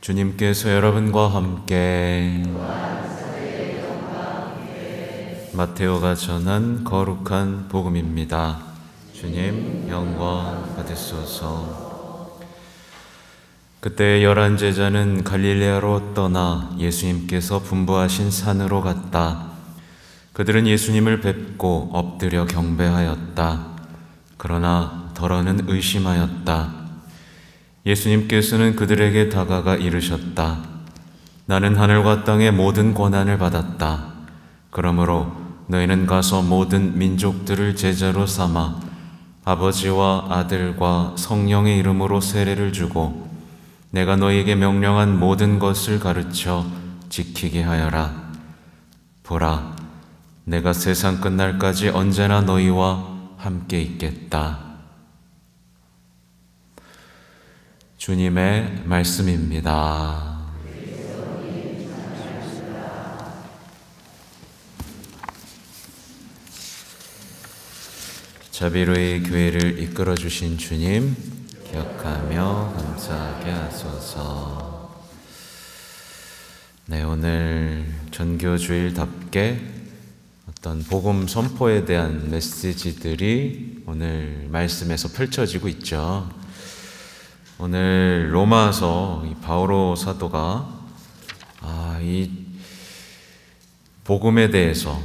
주님께서 여러분과 함께 마테오가 전한 거룩한 복음입니다. 주님 영광 받으소서. 그때 11 제자는 갈릴레아로 떠나 예수님께서 분부하신 산으로 갔다. 그들은 예수님을 뵙고 엎드려 경배하였다. 그러나 더러는 의심하였다. 예수님께서는 그들에게 다가가 이르셨다. 나는 하늘과 땅의 모든 권한을 받았다. 그러므로 너희는 가서 모든 민족들을 제자로 삼아 아버지와 아들과 성령의 이름으로 세례를 주고 내가 너희에게 명령한 모든 것을 가르쳐 지키게 하여라. 보라, 내가 세상 끝날까지 언제나 너희와 함께 있겠다. 주님의 말씀입니다. 자비로이 교회를 이끌어 주신 주님 기억하며 감사하게 하소서. 네, 오늘 전교주일답게 어떤 복음 선포에 대한 메시지들이 오늘 말씀에서 펼쳐지고 있죠. 오늘 로마서 바오로 사도가 이 복음에 대해서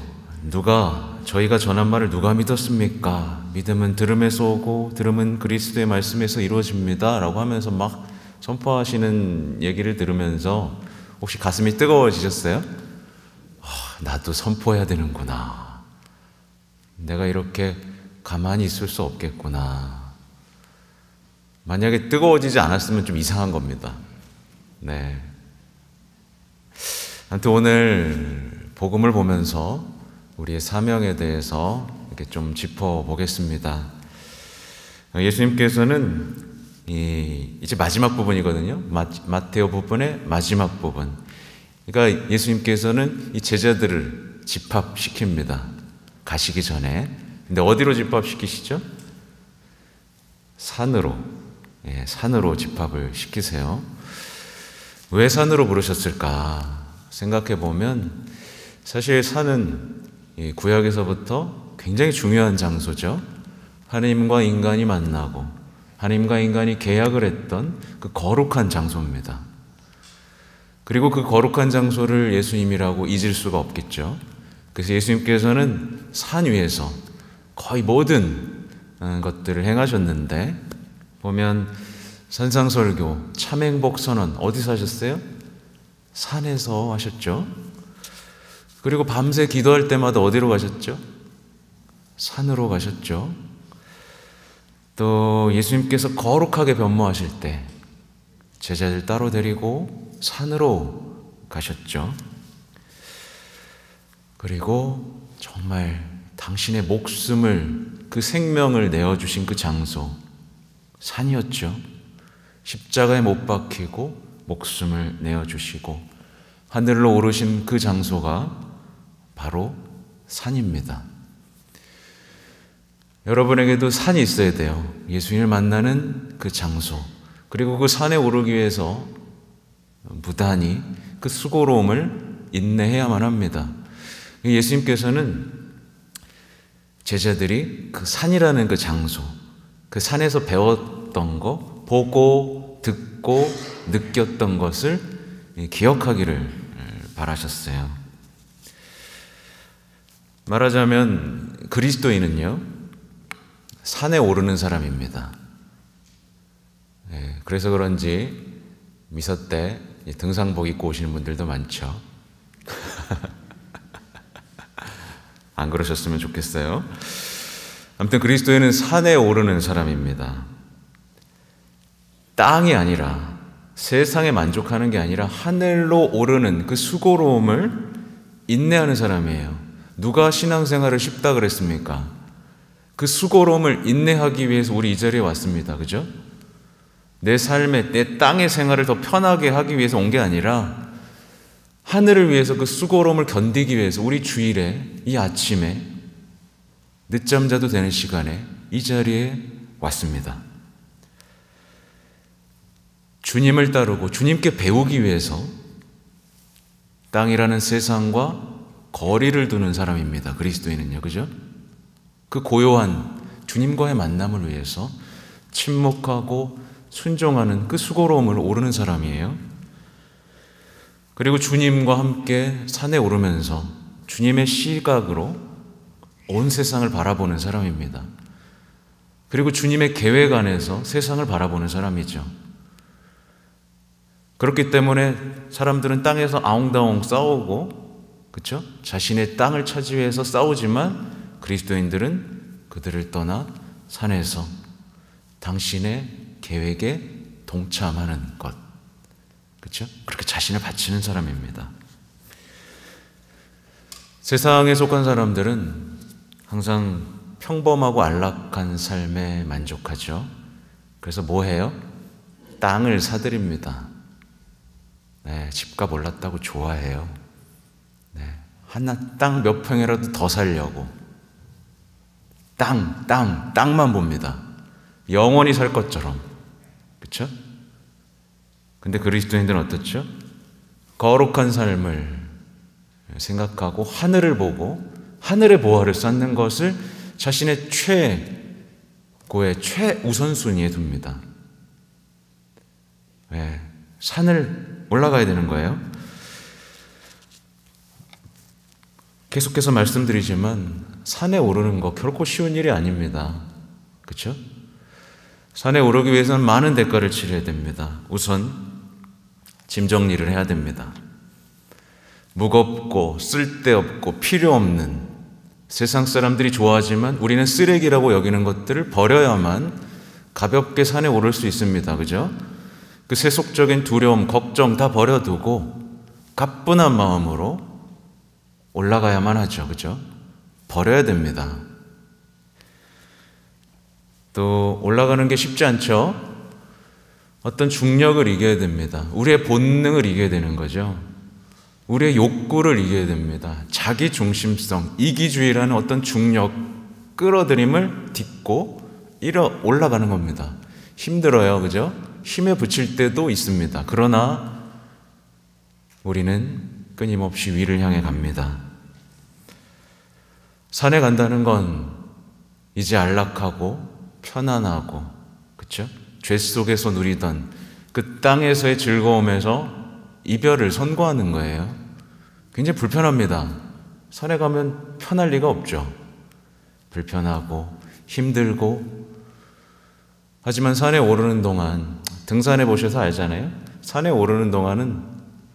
저희가 전한 말을 누가 믿었습니까? 믿음은 들음에서 오고 들음은 그리스도의 말씀에서 이루어집니다 라고 하면서 막 선포하시는 얘기를 들으면서 혹시 가슴이 뜨거워지셨어요? 나도 선포해야 되는구나. 내가 이렇게 가만히 있을 수 없겠구나. 만약에 뜨거워지지 않았으면 좀 이상한 겁니다. 네. 아무튼 오늘 복음을 보면서 우리의 사명에 대해서 이렇게 좀 짚어보겠습니다. 예수님께서는 이제 마지막 부분이거든요. 마테오 부분의 마지막 부분. 그러니까 예수님께서는 이 제자들을 집합시킵니다. 가시기 전에. 근데 어디로 집합시키시죠? 산으로 집합을 시키세요. 왜 산으로 부르셨을까 생각해 보면 사실 산은 구약에서부터 굉장히 중요한 장소죠. 하나님과 인간이 만나고 하나님과 인간이 계약을 했던 그 거룩한 장소입니다. 그리고 그 거룩한 장소를 예수님이라고 잊을 수가 없겠죠. 그래서 예수님께서는 산 위에서 거의 모든 것들을 행하셨는데 보면 산상설교, 참행복선언 어디서 하셨어요? 산에서 하셨죠. 그리고 밤새 기도할 때마다 어디로 가셨죠? 산으로 가셨죠. 또 예수님께서 거룩하게 변모하실 때 제자들 따로 데리고 산으로 가셨죠. 그리고 정말 당신의 목숨을, 그 생명을 내어주신 그 장소 산이었죠. 십자가에 못 박히고 목숨을 내어주시고 하늘로 오르신 그 장소가 바로 산입니다. 여러분에게도 산이 있어야 돼요. 예수님을 만나는 그 장소. 그리고 그 산에 오르기 위해서 무단히 그 수고로움을 인내해야만 합니다. 예수님께서는 제자들이 그 산이라는 그 장소, 그 산에서 배웠던 거, 보고 듣고 느꼈던 것을 기억하기를 바라셨어요. 말하자면 그리스도인은요, 산에 오르는 사람입니다. 그래서 그런지 미사 때 등산복 입고 오시는 분들도 많죠. 안 그러셨으면 좋겠어요. 아무튼 그리스도인은 산에 오르는 사람입니다. 땅이 아니라, 세상에 만족하는 게 아니라 하늘로 오르는 그 수고로움을 인내하는 사람이에요. 누가 신앙생활을 쉽다 그랬습니까? 그 수고로움을 인내하기 위해서 우리 이 자리에 왔습니다. 그죠? 내 삶에, 내 땅의 생활을 더 편하게 하기 위해서 온 게 아니라 하늘을 위해서 그 수고로움을 견디기 위해서 우리 주일에, 이 아침에, 늦잠 자도 되는 시간에 이 자리에 왔습니다. 주님을 따르고 주님께 배우기 위해서 땅이라는 세상과 거리를 두는 사람입니다. 그리스도인은요, 그죠? 그 고요한 주님과의 만남을 위해서 침묵하고 순종하는 그 수고로움을 오르는 사람이에요. 그리고 주님과 함께 산에 오르면서 주님의 시각으로 온 세상을 바라보는 사람입니다. 그리고 주님의 계획 안에서 세상을 바라보는 사람이죠. 그렇기 때문에 사람들은 땅에서 아웅다웅 싸우고, 그렇죠? 자신의 땅을 차지 위해서 싸우지만 그리스도인들은 그들을 떠나 산에서 당신의 계획에 동참하는 것, 그렇죠? 그렇게 자신을 바치는 사람입니다. 세상에 속한 사람들은 항상 평범하고 안락한 삶에 만족하죠. 그래서 뭐 해요? 땅을 사들입니다. 네, 집값 올랐다고 좋아해요. 네, 땅 몇 평이라도 더 살려고 땅만 봅니다. 영원히 살 것처럼. 그렇죠? 근데 그리스도인들은 어떻죠? 거룩한 삶을 생각하고 하늘을 보고 하늘의 보화를 쌓는 것을 자신의 최고의 최우선순위에 둡니다. 네, 산을 올라가야 되는 거예요. 계속해서 말씀드리지만 산에 오르는 거 결코 쉬운 일이 아닙니다. 그렇죠? 산에 오르기 위해서는 많은 대가를 치러야 됩니다. 우선 짐 정리를 해야 됩니다. 무겁고 쓸데없고 필요 없는 세상 사람들이 좋아하지만 우리는 쓰레기라고 여기는 것들을 버려야만 가볍게 산에 오를 수 있습니다. 그죠? 그 세속적인 두려움, 걱정 다 버려두고 가뿐한 마음으로 올라가야만 하죠. 그죠? 버려야 됩니다. 또 올라가는 게 쉽지 않죠? 어떤 중력을 이겨야 됩니다. 우리의 본능을 이겨야 되는 거죠. 우리의 욕구를 이겨야 됩니다. 자기 중심성, 이기주의라는 어떤 중력, 끌어들임을 딛고 올라가는 겁니다. 힘들어요. 그죠? 힘에 부칠 때도 있습니다. 그러나 우리는 끊임없이 위를 향해 갑니다. 산에 간다는 건 이제 안락하고 편안하고, 그렇죠? 죄 속에서 누리던 그 땅에서의 즐거움에서 이별을 선고하는 거예요. 굉장히 불편합니다. 산에 가면 편할 리가 없죠. 불편하고 힘들고. 하지만 산에 오르는 동안, 등산해 보셔서 알잖아요. 산에 오르는 동안은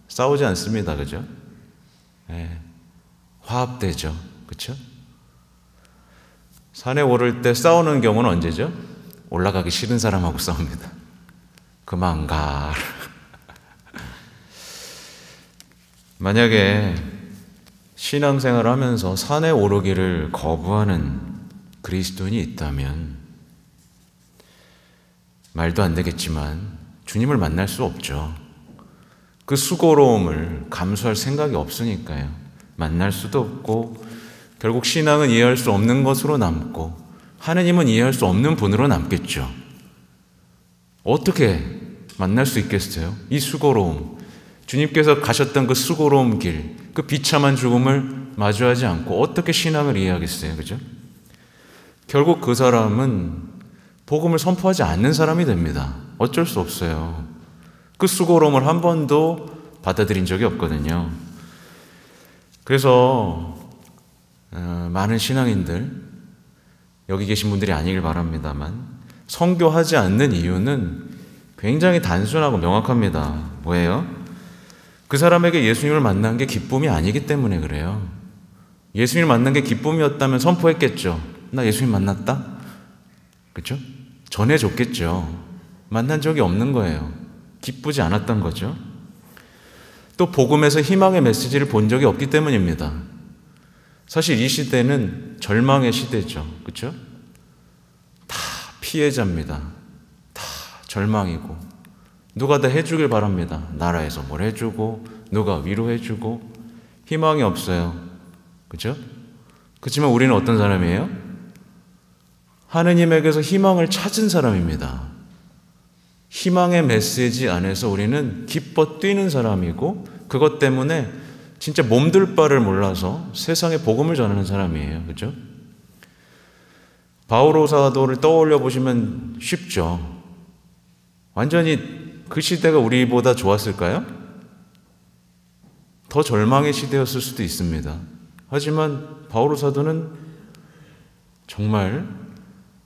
싸우지 않습니다. 그죠? 네. 화합되죠. 그렇죠? 산에 오를 때 싸우는 경우는 언제죠? 올라가기 싫은 사람하고 싸웁니다. 그만 가. 만약에 신앙생활을 하면서 산에 오르기를 거부하는 그리스도인이 있다면 말도 안 되겠지만 주님을 만날 수 없죠. 그 수고로움을 감수할 생각이 없으니까요. 만날 수도 없고 결국 신앙은 이해할 수 없는 것으로 남고 하느님은 이해할 수 없는 분으로 남겠죠. 어떻게 만날 수 있겠어요? 이 수고로움, 주님께서 가셨던 그 수고로움 길, 그 비참한 죽음을 마주하지 않고 어떻게 신앙을 이해하겠어요? 그죠? 결국 그 사람은 복음을 선포하지 않는 사람이 됩니다. 어쩔 수 없어요. 그 수고로움을 한 번도 받아들인 적이 없거든요. 그래서 많은 신앙인들, 여기 계신 분들이 아니길 바랍니다만 선교하지 않는 이유는 굉장히 단순하고 명확합니다. 뭐예요? 그 사람에게 예수님을 만난 게 기쁨이 아니기 때문에 그래요. 예수님을 만난 게 기쁨이었다면 선포했겠죠. 나 예수님 만났다? 그렇죠? 전해줬겠죠. 만난 적이 없는 거예요. 기쁘지 않았던 거죠. 또 복음에서 희망의 메시지를 본 적이 없기 때문입니다. 사실 이 시대는 절망의 시대죠. 그렇죠? 다 피해자입니다. 다 절망이고 누가 다 해주길 바랍니다. 나라에서 뭘 해주고 누가 위로해주고 희망이 없어요. 그렇죠? 그렇지만 우리는 어떤 사람이에요? 하느님에게서 희망을 찾은 사람입니다. 희망의 메시지 안에서 우리는 기뻐 뛰는 사람이고, 그것 때문에 진짜 몸둘 바를 몰라서 세상에 복음을 전하는 사람이에요. 그렇죠? 바오로 사도를 떠올려 보시면 쉽죠. 완전히 그 시대가 우리보다 좋았을까요? 더 절망의 시대였을 수도 있습니다. 하지만 바오로 사도는 정말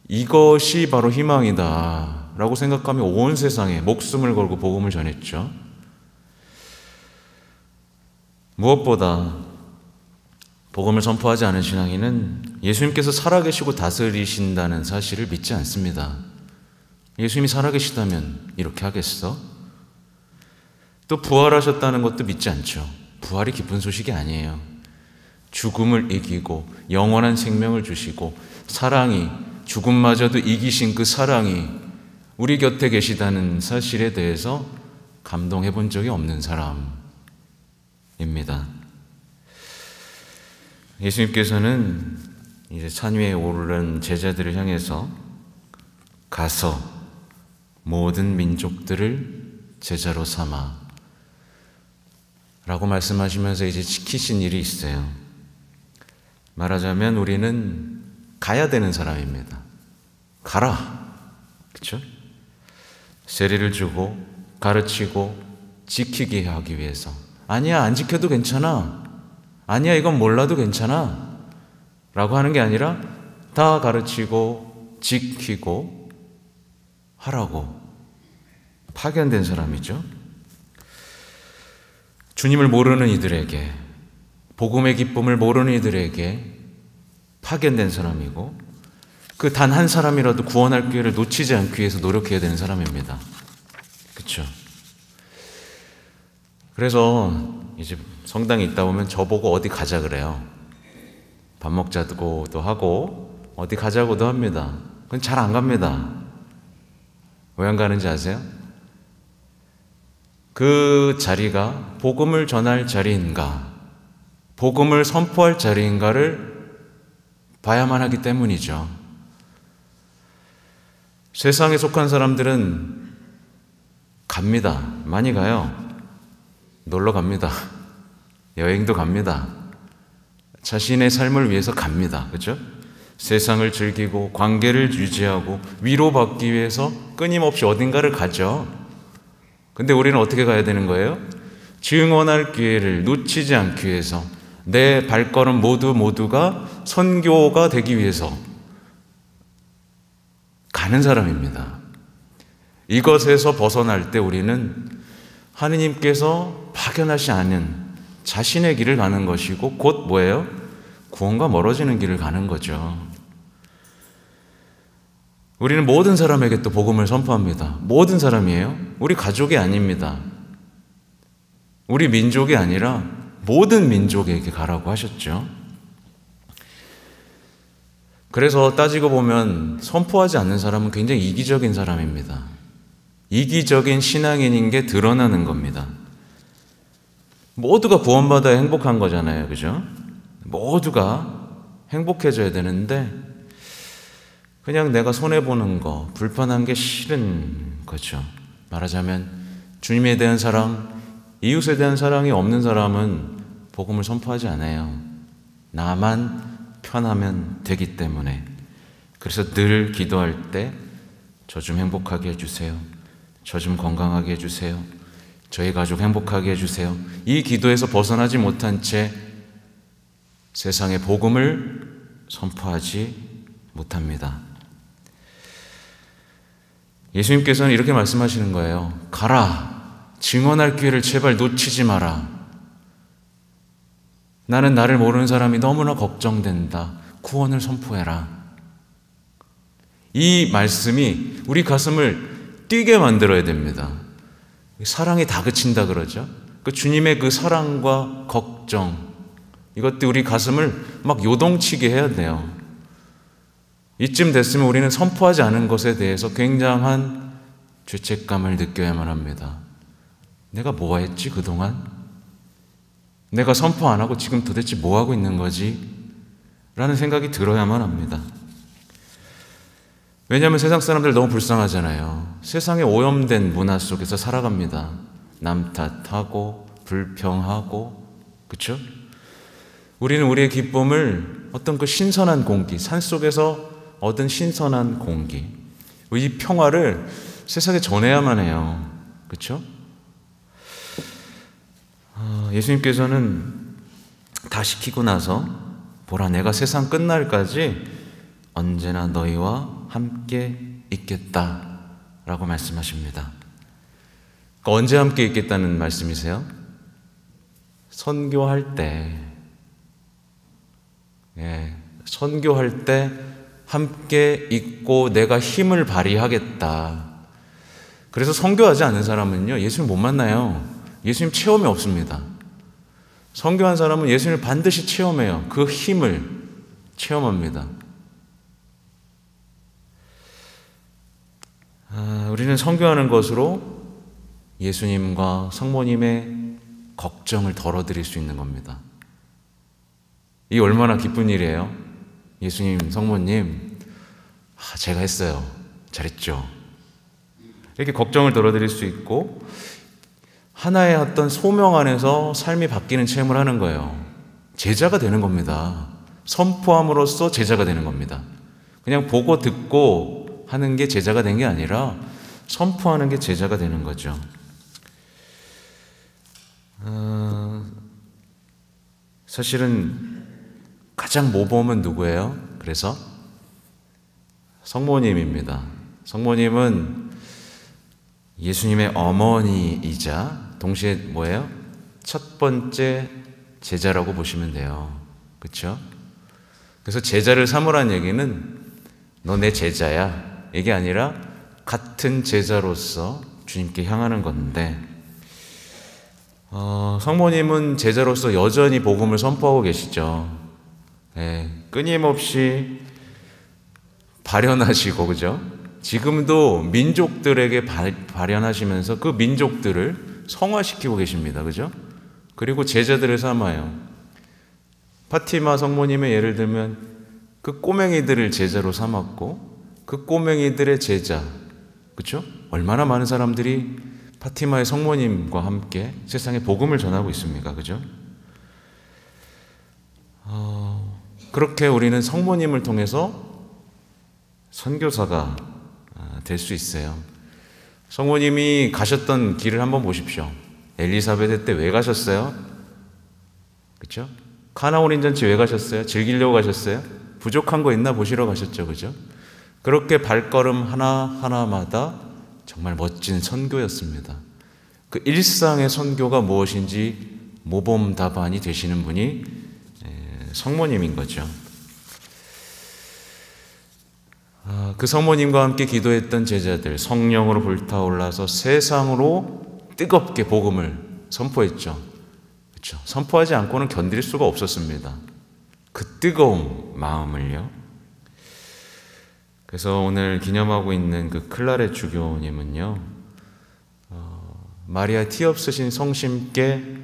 이것이 바로 희망이다 라고 생각하며 온 세상에 목숨을 걸고 복음을 전했죠. 무엇보다 복음을 선포하지 않은 신앙인은 예수님께서 살아계시고 다스리신다는 사실을 믿지 않습니다. 예수님이 살아계시다면 이렇게 하겠어? 또 부활하셨다는 것도 믿지 않죠. 부활이 기쁜 소식이 아니에요. 죽음을 이기고 영원한 생명을 주시고 사랑이, 죽음마저도 이기신 그 사랑이 우리 곁에 계시다는 사실에 대해서 감동해 본 적이 없는 사람입니다. 예수님께서는 이제 산 위에 오른 제자들을 향해서 가서 모든 민족들을 제자로 삼아 라고 말씀하시면서 이제 지키신 일이 있어요. 말하자면 우리는 가야 되는 사람입니다. 가라. 그렇죠? 세례를 주고 가르치고 지키게 하기 위해서. 아니야, 안 지켜도 괜찮아. 아니야, 이건 몰라도 괜찮아. 라고 하는 게 아니라 다 가르치고 지키고 하라고 파견된 사람이죠. 주님을 모르는 이들에게, 복음의 기쁨을 모르는 이들에게 파견된 사람이고, 그 단 한 사람이라도 구원할 기회를 놓치지 않기 위해서 노력해야 되는 사람입니다. 그렇죠? 그래서 이제 성당에 있다 보면 저보고 어디 가자 그래요. 밥 먹자고도 하고 어디 가자고도 합니다. 그건 잘 안 갑니다. 왜 안 가는지 아세요? 그 자리가 복음을 전할 자리인가, 복음을 선포할 자리인가를 봐야만 하기 때문이죠. 세상에 속한 사람들은 갑니다. 많이 가요. 놀러 갑니다. 여행도 갑니다. 자신의 삶을 위해서 갑니다. 그렇죠? 세상을 즐기고 관계를 유지하고 위로받기 위해서 끊임없이 어딘가를 가죠. 근데 우리는 어떻게 가야 되는 거예요? 증언할 기회를 놓치지 않기 위해서, 내 발걸음 모두가 선교가 되기 위해서 가는 사람입니다. 이것에서 벗어날 때 우리는 하느님께서 파견하지 않은 자신의 길을 가는 것이고, 곧 뭐예요? 구원과 멀어지는 길을 가는 거죠. 우리는 모든 사람에게 또 복음을 선포합니다. 모든 사람이에요. 우리 가족이 아닙니다. 우리 민족이 아니라 모든 민족에게 가라고 하셨죠. 그래서 따지고 보면 선포하지 않는 사람은 굉장히 이기적인 사람입니다. 이기적인 신앙인인 게 드러나는 겁니다. 모두가 구원받아야 행복한 거잖아요. 그죠? 모두가 행복해져야 되는데 그냥 내가 손해보는 거, 불편한 게 싫은 거죠. 말하자면 주님에 대한 사랑, 이웃에 대한 사랑이 없는 사람은 복음을 선포하지 않아요. 나만 편하면 되기 때문에. 그래서 늘 기도할 때 저 좀 행복하게 해주세요. 저 좀 건강하게 해주세요. 저희 가족 행복하게 해주세요. 이 기도에서 벗어나지 못한 채 세상에 복음을 선포하지 못합니다. 예수님께서는 이렇게 말씀하시는 거예요. 가라. 증언할 기회를 제발 놓치지 마라. 나는 나를 모르는 사람이 너무나 걱정된다. 구원을 선포해라. 이 말씀이 우리 가슴을 뛰게 만들어야 됩니다. 사랑이 다그친다 그러죠. 그 주님의 그 사랑과 걱정, 이것도 우리 가슴을 막 요동치게 해야 돼요. 이쯤 됐으면 우리는 선포하지 않은 것에 대해서 굉장한 죄책감을 느껴야만 합니다. 내가 뭐 했지 그동안? 내가 선포 안 하고 지금 도대체 뭐 하고 있는 거지? 라는 생각이 들어야만 합니다. 왜냐하면 세상 사람들 너무 불쌍하잖아요. 세상에 오염된 문화 속에서 살아갑니다. 남 탓하고 불평하고, 그렇죠? 우리는 우리의 기쁨을 어떤 그 신선한 공기, 산속에서 얻은 신선한 공기, 이 평화를 세상에 전해야만 해요. 그렇죠? 예수님께서는 다 시키고 나서 보라, 내가 세상 끝날까지 언제나 너희와 함께 있겠다 라고 말씀하십니다. 그러니까 언제 함께 있겠다는 말씀이세요? 선교할 때, 선교할 때 함께 있고 내가 힘을 발휘하겠다. 그래서 선교하지 않는 사람은요, 예수님 못 만나요. 예수님 체험이 없습니다. 선교한 사람은 예수님을 반드시 체험해요. 그 힘을 체험합니다. 우리는 선교하는 것으로 예수님과 성모님의 걱정을 덜어드릴 수 있는 겁니다. 이 얼마나 기쁜 일이에요. 예수님, 성모님, 제가 했어요. 잘했죠. 이렇게 걱정을 덜어드릴 수 있고, 하나의 어떤 소명 안에서 삶이 바뀌는 체험을 하는 거예요. 제자가 되는 겁니다. 선포함으로써 제자가 되는 겁니다. 그냥 보고 듣고 하는 게 제자가 된 게 아니라 선포하는 게 제자가 되는 거죠. 사실은 가장 모범은 누구예요? 그래서 성모님입니다. 성모님은 예수님의 어머니이자 동시에 뭐예요? 첫 번째 제자라고 보시면 돼요. 그렇죠? 그래서 제자를 삼으라는 얘기는 너 내 제자야, 이게 아니라 같은 제자로서 주님께 향하는 건데, 성모님은 제자로서 여전히 복음을 선포하고 계시죠. 끊임없이 발현하시고, 그죠? 지금도 민족들에게 발현하시면서 그 민족들을 성화시키고 계십니다. 그죠? 그리고 제자들을 삼아요. 파티마 성모님의 예를 들면 그 꼬맹이들을 제자로 삼았고, 그 꼬맹이들의 제자, 그죠? 얼마나 많은 사람들이 파티마의 성모님과 함께 세상에 복음을 전하고 있습니까? 그죠? 그렇게 우리는 성모님을 통해서 선교사가 될 수 있어요. 성모님이 가셨던 길을 한번 보십시오. 엘리사베트 때 왜 가셨어요? 그렇죠? 카나 혼인잔치 왜 가셨어요? 즐기려고 가셨어요? 부족한 거 있나 보시러 가셨죠. 그죠? 그렇게 발걸음 하나하나마다 정말 멋진 선교였습니다. 그 일상의 선교가 무엇인지 모범 답안이 되시는 분이 성모님인 거죠. 그 성모님과 함께 기도했던 제자들, 성령으로 불타올라서 세상으로 뜨겁게 복음을 선포했죠. 그렇죠? 선포하지 않고는 견딜 수가 없었습니다. 그 뜨거운 마음을요. 그래서 오늘 기념하고 있는 그 클라렛 주교님은요, 마리아 티 없으신 성심께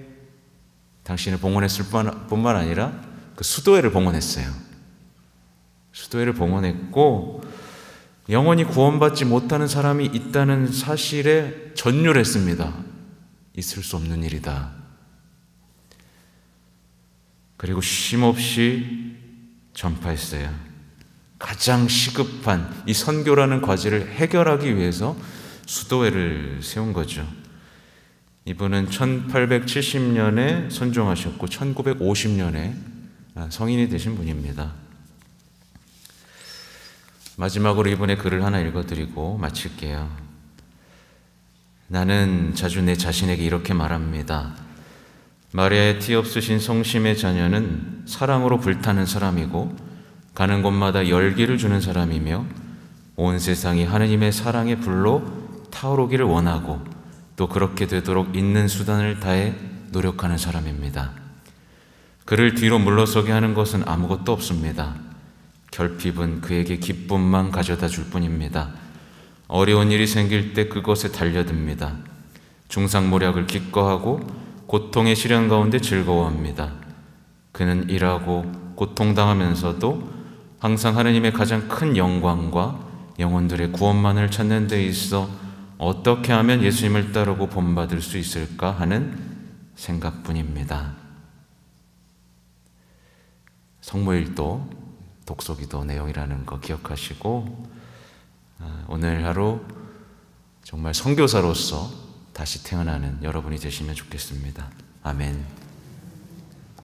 당신을 봉헌했을 뿐만 아니라 그 수도회를 봉헌했어요. 수도회를 봉헌했고, 영원히 구원받지 못하는 사람이 있다는 사실에 전율했습니다. 있을 수 없는 일이다. 그리고 쉼없이 전파했어요. 가장 시급한 이 선교라는 과제를 해결하기 위해서 수도회를 세운 거죠. 이분은 1870년에 선종하셨고 1950년에 성인이 되신 분입니다. 마지막으로 이분의 글을 하나 읽어드리고 마칠게요. 나는 자주 내 자신에게 이렇게 말합니다. 마리아의 티 없으신 성심의 자녀는 사랑으로 불타는 사람이고 가는 곳마다 열기를 주는 사람이며 온 세상이 하느님의 사랑의 불로 타오르기를 원하고 또 그렇게 되도록 있는 수단을 다해 노력하는 사람입니다. 그를 뒤로 물러서게 하는 것은 아무것도 없습니다. 결핍은 그에게 기쁨만 가져다 줄 뿐입니다. 어려운 일이 생길 때 그것에 달려듭니다. 중상모략을 기꺼하고 고통의 시련 가운데 즐거워합니다. 그는 일하고 고통당하면서도 항상 하느님의 가장 큰 영광과 영혼들의 구원만을 찾는 데 있어 어떻게 하면 예수님을 따르고 본받을 수 있을까 하는 생각뿐입니다. 성모일도 독서기도 내용이라는 거 기억하시고 오늘 하루 정말 선교사로서 다시 태어나는 여러분이 되시면 좋겠습니다. 아멘.